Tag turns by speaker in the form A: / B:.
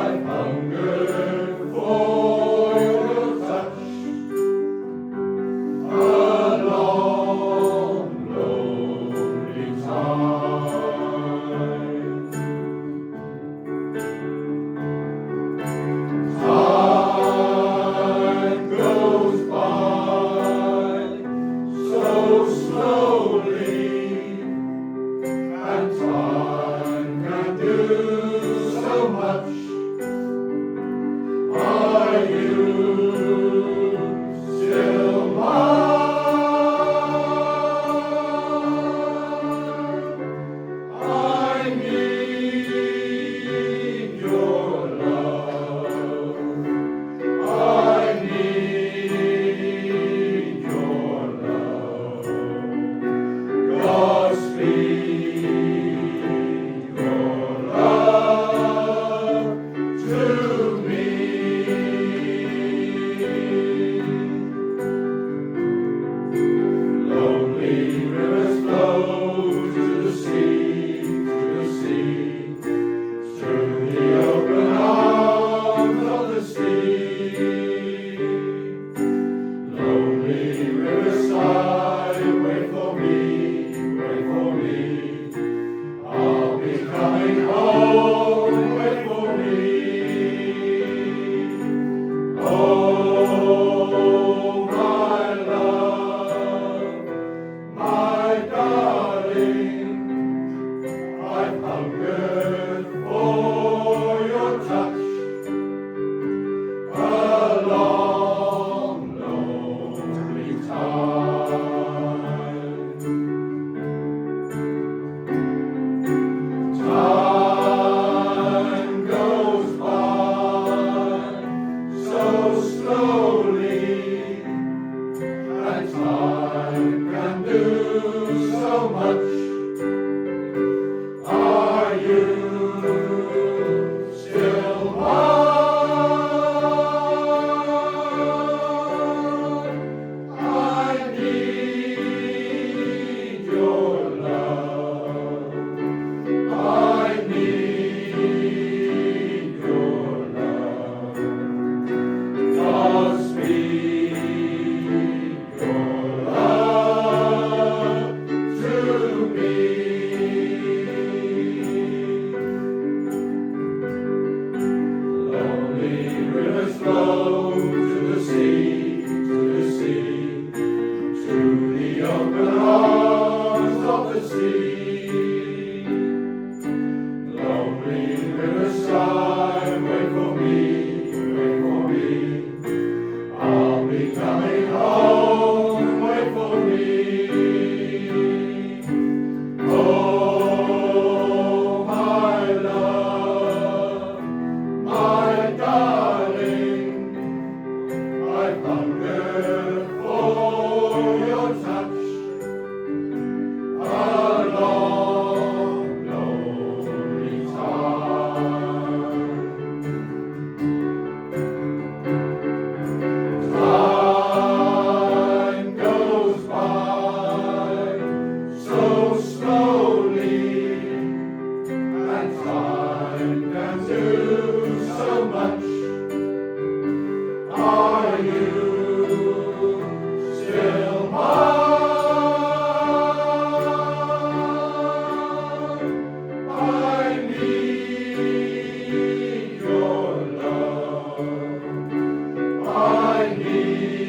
A: I've hungered for your touch a long, lonely time. Time goes by so slowly, and time can do so much. Are you still mine? I need your love. I need your love. Godspeed your love to me. Lonely rivers flow to the sea, through the open arms of the sea. Lonely riverside, wait for me, wait for me. I'll be coming home, wait for me. Oh, my love, my darling, I've hungered for your touch a long, lonely time. Time goes by so slowly, and time can do so much. Are you still mine? I need your love. I need your love. Godspeed your love to me. Lonely rivers flow to the sea, through the open arms of the sea. Lonely riverside, wait for me, wait for me. I'll be coming home, wait for me. Oh, my love, my darling, I've hungered for your touch a long, lonely time. Time goes by so slowly, and time can do so much. Are you still mine? I need your love. I need